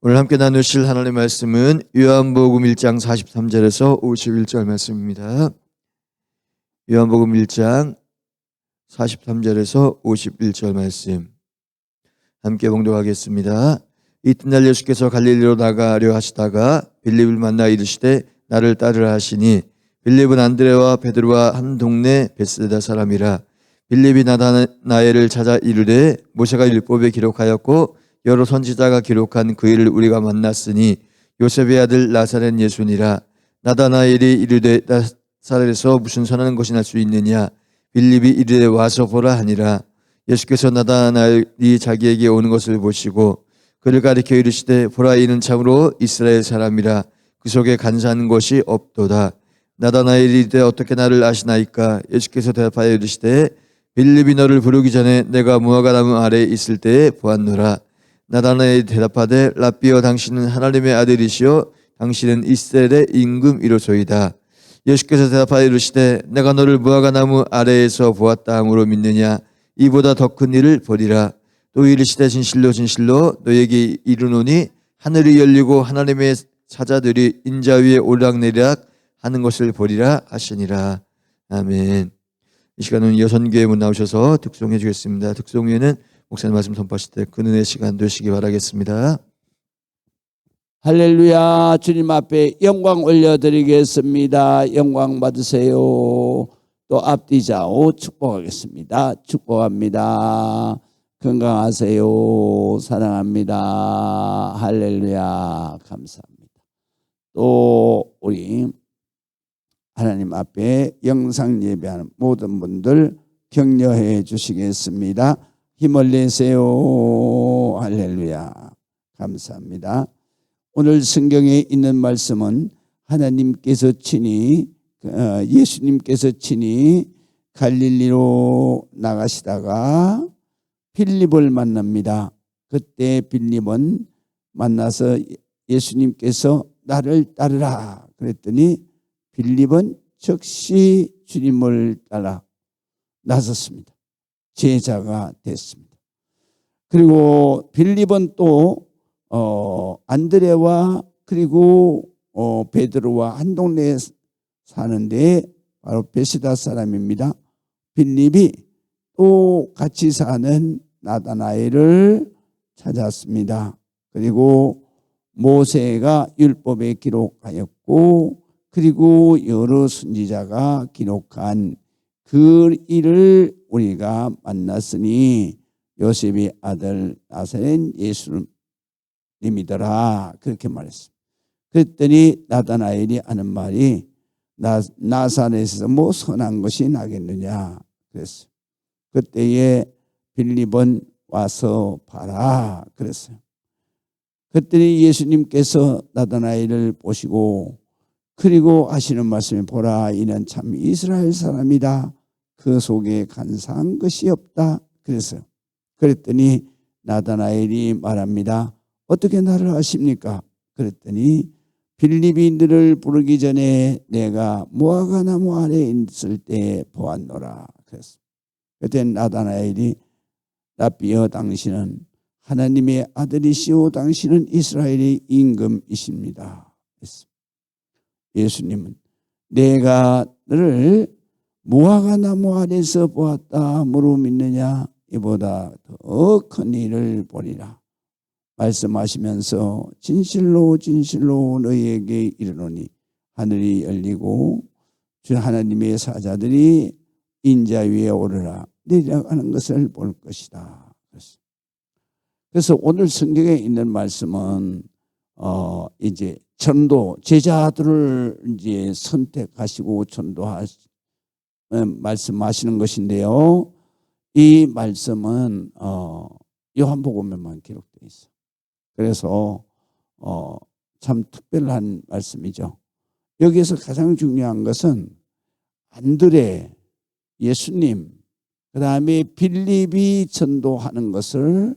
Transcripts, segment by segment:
오늘 함께 나누실 하나님의 말씀은 요한복음 1장 43절에서 51절 말씀입니다. 요한복음 1장 43절에서 51절 말씀 함께 봉독하겠습니다. 이튿날 예수께서 갈릴리로 나가려 하시다가 빌립을 만나 이르시되 나를 따르라 하시니 빌립은 안드레와 베드로와 한 동네 베스다 사람이라. 빌립이 나다나엘을 찾아 이르되 모세가 율법에 기록하였고 여러 선지자가 기록한 그 일을 우리가 만났으니 요셉의 아들 나사렛 예수니라. 나다나엘이 이르되 나사렛에서 무슨 선한 것이 날 수 있느냐. 빌립이 이르되 와서 보라 하니라. 예수께서 나다나엘이 자기에게 오는 것을 보시고 그를 가리켜 이르시되 보라, 이는 참으로 이스라엘 사람이라. 그 속에 간사한 것이 없도다. 나다나엘이 이르되 어떻게 나를 아시나이까. 예수께서 대답하여 이르시되 빌립이 너를 부르기 전에 내가 무화과나무 아래에 있을 때에 보았노라. 나다나엘이 대답하되 랍비여, 당신은 하나님의 아들이시요 당신은 이스라엘의 임금이로소이다. 예수께서 대답하여 이르시되 내가 너를 무화과나무 아래에서 보았다 함으로 믿느냐. 이보다 더 큰 일을 보리라. 또 이르시되 진실로 진실로 너에게 이르노니 하늘이 열리고 하나님의 사자들이 인자 위에 오르락내리락 하는 것을 보리라 하시니라. 아멘. 이 시간은 여선교회 문 나오셔서 득송해 주겠습니다. 득송 후에는 목사님 말씀 선포하실 때 그 은혜의 시간 되시기 바라겠습니다. 할렐루야. 주님 앞에 영광 올려드리겠습니다. 영광 받으세요. 또 앞뒤 좌우 축복하겠습니다. 축복합니다. 건강하세요. 사랑합니다. 할렐루야. 감사합니다. 또 우리 하나님 앞에 영상 예배하는 모든 분들 격려해 주시겠습니다. 힘을 내세요. 할렐루야. 감사합니다. 오늘 성경에 있는 말씀은 하나님께서 친히 예수님께서 친히 갈릴리로 나가시다가 빌립을 만납니다. 그때 빌립은 만나서 예수님께서 나를 따르라 그랬더니 빌립은 즉시 주님을 따라 나섰습니다. 제자가 됐습니다. 그리고 빌립은 또 안드레와 그리고 베드로와 한 동네에 사는데 바로 베시다 사람입니다. 빌립이 또 같이 사는 나다나엘을 찾았습니다. 그리고 모세가 율법에 기록하였고 그리고 여러 선지자가 기록한 그 일을 우리가 만났으니 요셉의 아들 나사렛 예수님이더라 그렇게 말했습니다. 그랬더니 나다나엘이 하는 말이 나사렛에서 뭐 선한 것이 나겠느냐 그랬어요. 그때에 빌립은 와서 봐라 그랬어요. 그랬더니 예수님께서 나다나엘을 보시고 그리고 하시는 말씀이 보라, 이는 참 이스라엘 사람이다. 그 속에 간사한 것이 없다 그랬어요. 그랬더니 나다나엘이 말합니다. 어떻게 나를 아십니까? 그랬더니 빌립이 너를 부르기 전에 내가 무화과나무 아래에 있을 때 보았노라 그랬어요. 그때 나다나엘이 랍비여, 당신은 하나님의 아들이시오 당신은 이스라엘의 임금이십니다 그랬어요. 예수님은 내가 너를 무화과나무 아래에서 보았다 함으로 믿느냐. 이보다 더 큰 일을 보리라 말씀하시면서 진실로 진실로 너희에게 이르노니 하늘이 열리고 주 하나님의 사자들이 인자 위에 오르라 내려가는 것을 볼 것이다. 그래서 오늘 성경에 있는 말씀은 이제 전도 제자들을 이제 선택하시고 말씀하시는 것인데요. 이 말씀은 요한복음에만 기록되어 있어요. 그래서 참 특별한 말씀이죠. 여기에서 가장 중요한 것은 안드레, 예수님, 그 다음에 빌립이 전도하는 것을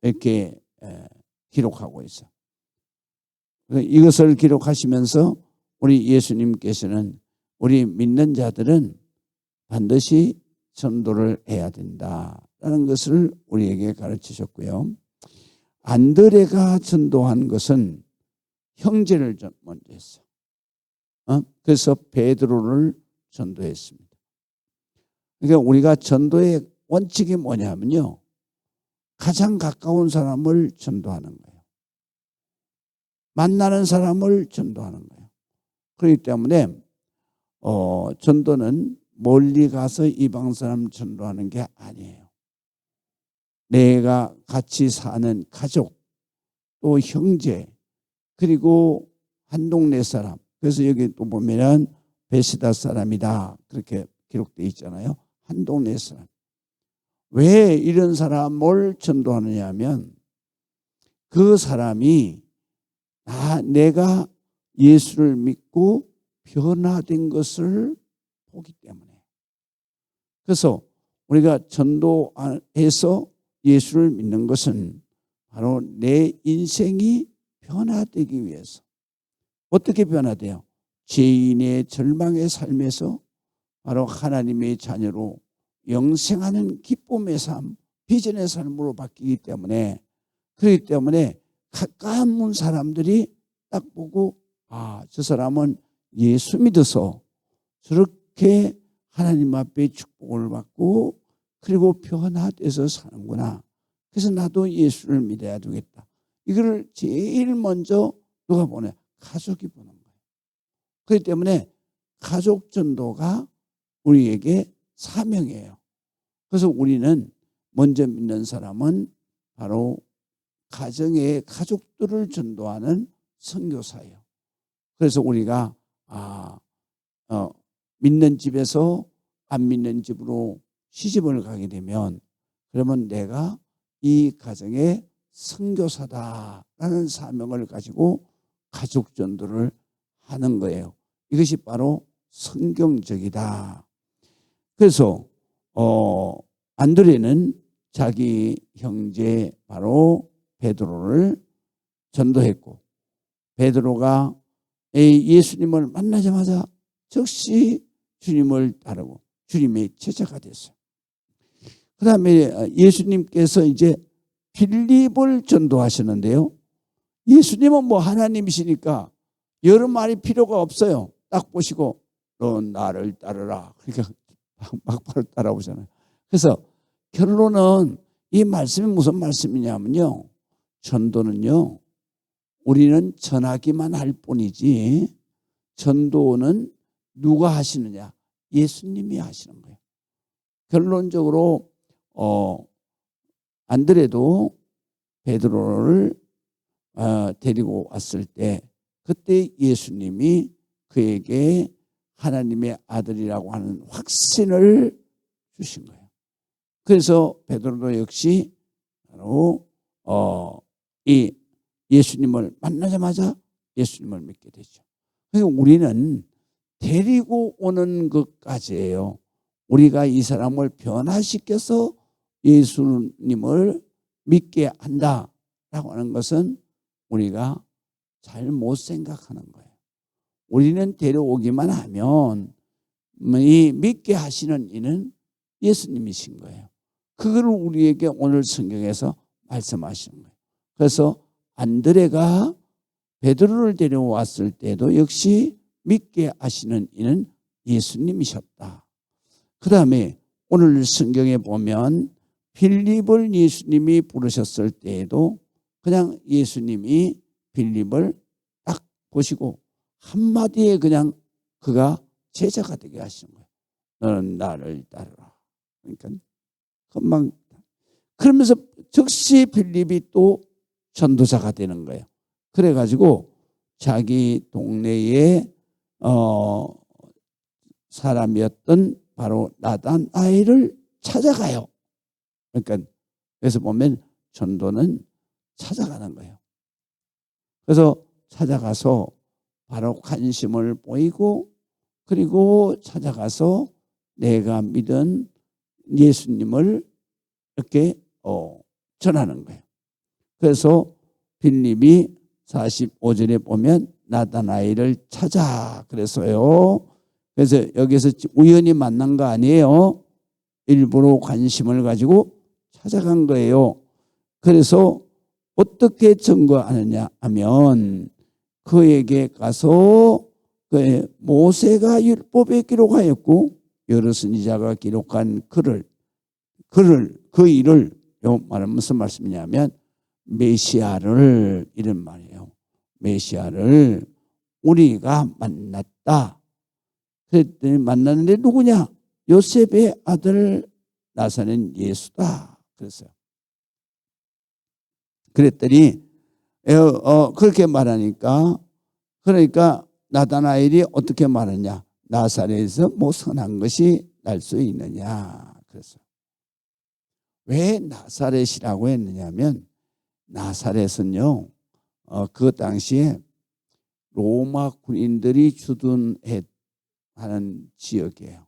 이렇게 기록하고 있어요. 이것을 기록하시면서 우리 예수님께서는 우리 믿는 자들은 반드시 전도를 해야 된다라는 것을 우리에게 가르치셨고요. 안드레가 전도한 것은 형제를 먼저 했어. 그래서 베드로를 전도했습니다. 그러니까 우리가 전도의 원칙이 뭐냐면요, 가장 가까운 사람을 전도하는 거예요. 만나는 사람을 전도하는 거예요. 그렇기 때문에 전도는 멀리 가서 이방 사람 전도하는 게 아니에요. 내가 같이 사는 가족, 또 형제, 그리고 한 동네 사람. 그래서 여기 또 보면은 베시다 사람이다, 그렇게 기록되어 있잖아요. 한 동네 사람. 왜 이런 사람을 전도하느냐 하면 그 사람이 내가 예수를 믿고 변화된 것을 보기 때문에. 그래서 우리가 전도해서 예수를 믿는 것은 바로 내 인생이 변화되기 위해서. 어떻게 변화돼요? 죄인의 절망의 삶에서 바로 하나님의 자녀로 영생하는 기쁨의 삶, 비전의 삶으로 바뀌기 때문에, 그렇기 때문에 가까운 사람들이 딱 보고 저 사람은 예수 믿어서 저렇게 하나님 앞에 축복을 받고 그리고 변화돼서 사는구나. 그래서 나도 예수를 믿어야 되겠다. 이거를 제일 먼저 누가 보내? 가족이 보는 거예요. 그렇기 때문에 가족 전도가 우리에게 사명이에요. 그래서 우리는 먼저 믿는 사람은 바로 가정의 가족들을 전도하는 선교사예요. 그래서 우리가 믿는 집에서 안 믿는 집으로 시집을 가게 되면, 그러면 내가 이 가정의 선교사다라는 사명을 가지고 가족 전도를 하는 거예요. 이것이 바로 성경적이다. 그래서 안드레는 자기 형제 바로 베드로를 전도했고, 베드로가 예수님을 만나자마자 즉시 주님을 따르고 주님의 제자가 됐어요. 그 다음에 예수님께서 이제 빌립을 전도하시는데요, 예수님은 뭐 하나님이시니까 여러 말이 필요가 없어요. 딱 보시고 넌 나를 따르라, 그러니까 막바로 따라오잖아요. 그래서 결론은 이 말씀이 무슨 말씀이냐면요, 전도는요, 우리는 전하기만 할 뿐이지 전도는 누가 하시느냐? 예수님이 하시는 거예요. 결론적으로 안드레도 베드로를 데리고 왔을 때 그때 예수님이 그에게 하나님의 아들이라고 하는 확신을 주신 거예요. 그래서 베드로도 역시 바로 이 예수님을 만나자마자 예수님을 믿게 되죠. 그러니까 우리는 데리고 오는 것까지예요. 우리가 이 사람을 변화시켜서 예수님을 믿게 한다라고 하는 것은 우리가 잘못 생각하는 거예요. 우리는 데려오기만 하면 이 믿게 하시는 이는 예수님이신 거예요. 그걸 우리에게 오늘 성경에서 말씀하시는 거예요. 그래서 안드레가 베드로를 데려왔을 때도 역시 믿게 하시는 이는 예수님이셨다. 그 다음에 오늘 성경에 보면 빌립을 예수님이 부르셨을 때에도 그냥 예수님이 빌립을 딱 보시고 한마디에 그냥 그가 제자가 되게 하시는 거예요. 너는 나를 따르라. 그러니까 금방, 그러면서 즉시 빌립이 또 전도자가 되는 거예요. 그래가지고 자기 동네에 사람이었던 바로 나다나엘을 찾아가요. 그러니까 그래서 보면 전도는 찾아가는 거예요. 그래서 찾아가서 바로 관심을 보이고, 그리고 찾아가서 내가 믿은 예수님을 이렇게 전하는 거예요. 그래서 빌립이 45절에 보면 나다나엘을 찾아 그랬어요. 그래서 여기서 우연히 만난 거 아니에요. 일부러 관심을 가지고 찾아간 거예요. 그래서 어떻게 증거하느냐 하면 그에게 가서 모세가 율법에 기록하였고 여러 선지자가 기록한 그 일을 요 말은 무슨 말씀이냐면 메시아를 이런 말이에요. 메시아를 우리가 만났다. 그랬더니 만났는데 누구냐? 요셉의 아들 나사렛 예수다. 그랬어요. 그랬더니 그렇게 말하니까 그러니까 나다나엘이 어떻게 말하냐? 나사렛에서 뭐 선한 것이 날 수 있느냐? 그랬어요. 왜 나사렛이라고 했느냐면 나사렛은요 그 당시에 로마 군인들이 주둔하는 지역이에요.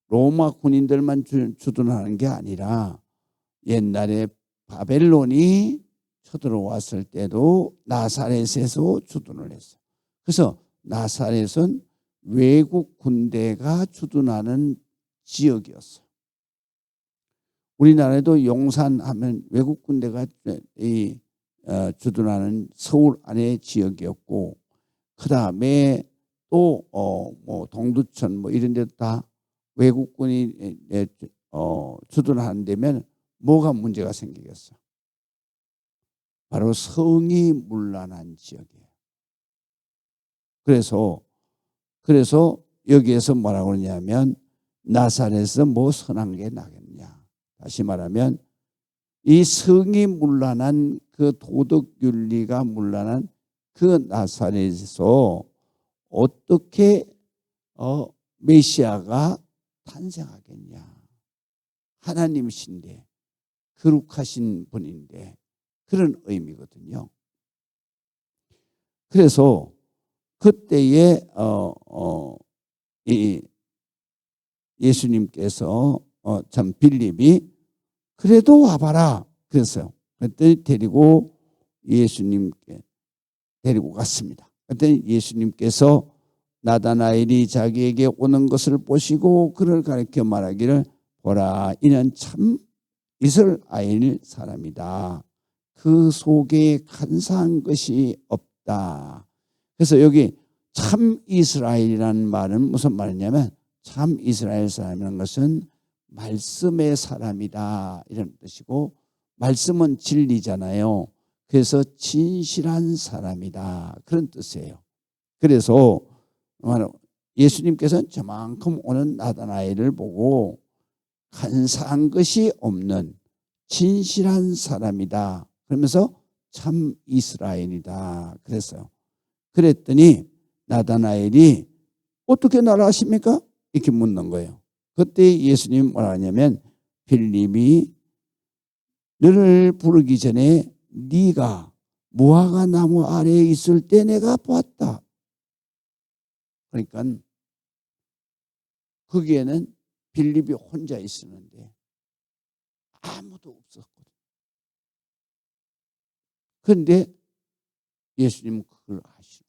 로마 군인들만 주둔하는 게 아니라 옛날에 바벨론이 쳐들어왔을 때도 나사렛에서 주둔을 했어요. 그래서 나사렛은 외국 군대가 주둔하는 지역이었어요. 우리나라에도 용산하면 외국 군대가 주둔하는 서울 안의 지역이었고, 그 다음에 또 뭐 동두천 뭐 이런 데도 다 외국군이 주둔하는 데면 뭐가 문제가 생기겠어요? 바로 성이 문란한 지역이에요. 그래서 여기에서 뭐라고 그러냐면 나사렛에서 뭐 선한 게 나겠냐. 다시 말하면 이 성이 문란한 그 도덕 윤리가 문란한 그 나사렛에서 어떻게 메시아가 탄생하겠냐. 하나님이신데 거룩하신 분인데 그런 의미거든요. 그래서 그때에 이 예수님께서 참 빌립이 그래도 와봐라 그랬어요. 그랬더니 예수님께 데리고 갔습니다. 그랬더니 예수님께서 나다나엘이 자기에게 오는 것을 보시고 그를 가리켜 말하기를 보라 이는 참 이스라엘 사람이다. 그 속에 간사한 것이 없다. 그래서 여기 참 이스라엘이라는 말은 무슨 말이냐면 참 이스라엘 사람이라는 것은 말씀의 사람이다 이런 뜻이고, 말씀은 진리잖아요. 그래서 진실한 사람이다 그런 뜻이에요. 그래서 예수님께서는 저만큼 오는 나다나엘을 보고 간사한 것이 없는 진실한 사람이다 그러면서 참 이스라엘이다 그랬어요. 그랬더니 나다나엘이 어떻게 나를 아십니까? 이렇게 묻는 거예요. 그때 예수님이 뭐라 하냐면 빌립이 너를 부르기 전에 네가 무화과 나무 아래에 있을 때 내가 보았다. 그러니까 거기에는 빌립이 혼자 있었는데 아무도 없었거든. 그런데 예수님은 그걸 아시고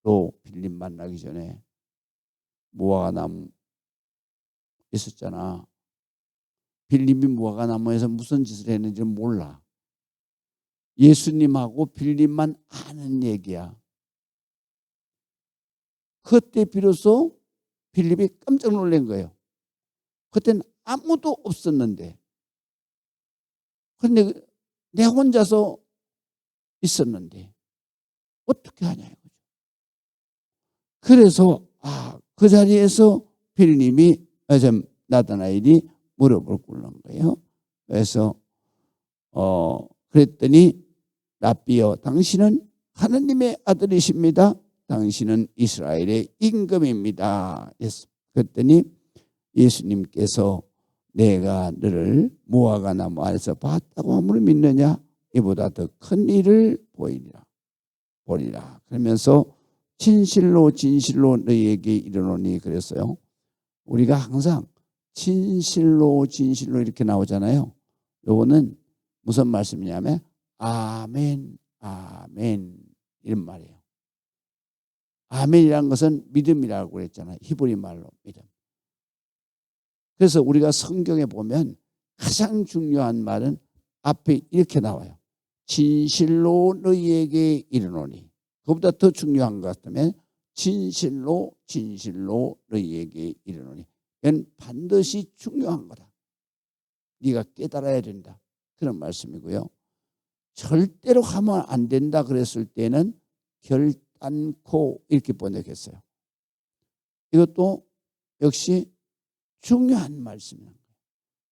또 빌립 만나기 전에 무화과 나무 있었잖아. 빌립이 무화과 나무에서 무슨 짓을 했는지 몰라. 예수님하고 빌립만 아는 얘기야. 그때 비로소 빌립이 깜짝 놀란 거예요. 그때는 아무도 없었는데, 그런데 내 혼자서 있었는데 어떻게 하냐 이거죠. 그래서 그 자리에서 빌립이 나다나엘이 무릎을 꿇는 거예요. 그래서 그랬더니 라삐여 당신은 하나님의 아들이십니다. 당신은 이스라엘의 임금입니다. 그랬더니 예수님께서 내가 너를 무화과 나무 안에서 봤다고 아무리 믿느냐? 이보다 더 큰 일을 보리라. 그러면서 진실로 너희에게 이르노니 그랬어요. 우리가 항상 진실로 이렇게 나오잖아요. 요거는 무슨 말씀이냐면 아멘 이런 말이에요. 아멘이라는 것은 믿음이라고 그랬잖아요. 히브리 말로 믿음. 그래서 우리가 성경에 보면 가장 중요한 말은 앞에 이렇게 나와요. 진실로 너희에게 이르노니. 그보다 더 중요한 것 같으면 진실로 너희에게 이르노니. 이건 반드시 중요한 거다. 네가 깨달아야 된다. 그런 말씀이고요. 절대로 하면 안 된다 그랬을 때는 결단코 이렇게 번역했어요. 이것도 역시 중요한 말씀입니다.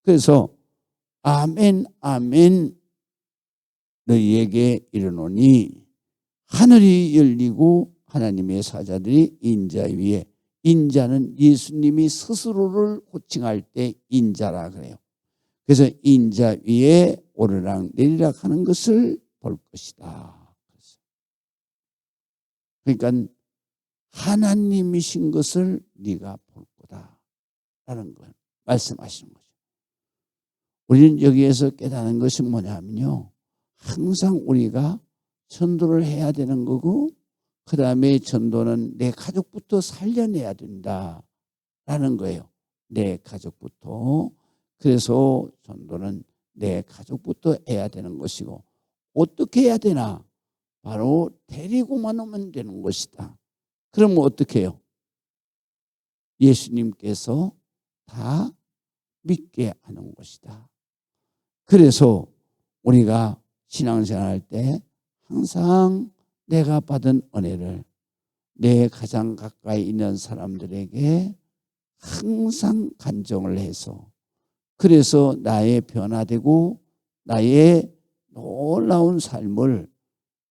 그래서 아멘 아멘 너희에게 이르노니 하늘이 열리고 하나님의 사자들이 인자 위에, 인자는 예수님이 스스로를 호칭할 때 인자라 그래요. 그래서 인자 위에 오르락 내리락 하는 것을 볼 것이다. 그러니까 하나님이신 것을 네가 볼 거다라는 걸 말씀하시는 거죠. 우리는 여기에서 깨닫는 것이 뭐냐면요, 항상 우리가 전도를 해야 되는 거고, 그 다음에 전도는 내 가족부터 살려내야 된다라는 거예요. 내 가족부터. 그래서 전도는 내 가족부터 해야 되는 것이고, 어떻게 해야 되나? 바로 데리고만 오면 되는 것이다. 그러면 어떻게 해요? 예수님께서 다 믿게 하는 것이다. 그래서 우리가 신앙생활할 때 항상 내가 받은 은혜를 내 가장 가까이 있는 사람들에게 항상 간증을 해서, 그래서 나의 변화되고 나의 놀라운 삶을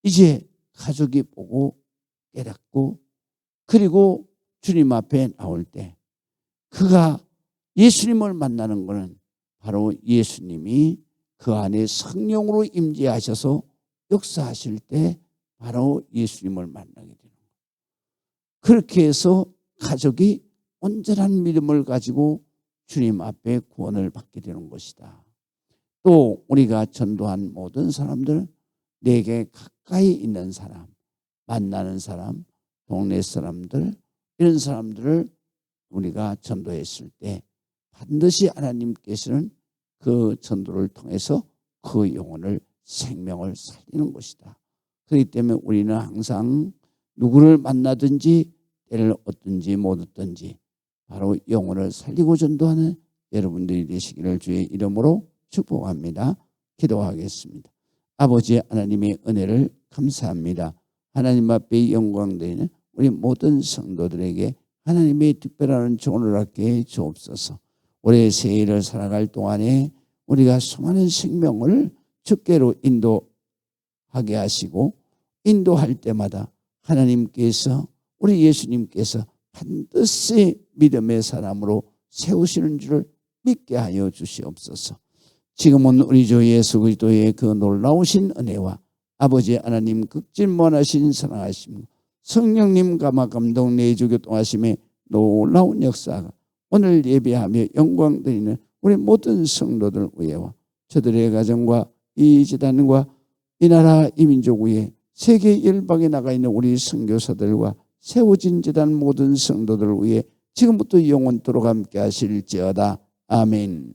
이제 가족이 보고 깨닫고, 그리고 주님 앞에 나올 때 그가 예수님을 만나는 것은 바로 예수님이 그 안에 성령으로 임재하셔서 역사하실 때 바로 예수님을 만나게 되는 거예요. 그렇게 해서 가족이 온전한 믿음을 가지고 주님 앞에 구원을 받게 되는 것이다. 또 우리가 전도한 모든 사람들, 내게 가까이 있는 사람, 만나는 사람, 동네 사람들, 이런 사람들을 우리가 전도했을 때 반드시 하나님께서는 그 전도를 통해서 그 영혼을, 생명을 살리는 것이다. 그렇기 때문에 우리는 항상 누구를 만나든지 때를 얻든지 못 얻든지 바로 영혼을 살리고 전도하는 여러분들이 되시기를 주의 이름으로 축복합니다. 기도하겠습니다. 아버지 하나님의 은혜를 감사합니다. 하나님 앞에 영광되는 우리 모든 성도들에게 하나님의 특별한 은총을 얻게 해 주옵소서. 올해 새해를 살아갈 동안에 우리가 수많은 생명을 주께로 인도하게 하시고, 인도할 때마다 하나님께서, 우리 예수님께서 반드시 믿음의 사람으로 세우시는 줄을 믿게 하여 주시옵소서. 지금은 우리 주 예수 그리스도의 그 놀라우신 은혜와 아버지 하나님 극진무한하신 사랑하심, 성령님 감화 감동 내주 교통하심의 놀라운 역사가 오늘 예배하며 영광 드리는 우리 모든 성도들 위에와 저들의 가정과 이 재단과 이 나라 이 민족 위에 세계 열방에 나가 있는 우리 선교사들과 세워진 재단 모든 성도들 위에 지금부터 영원토록 함께 하실지어다. 아멘.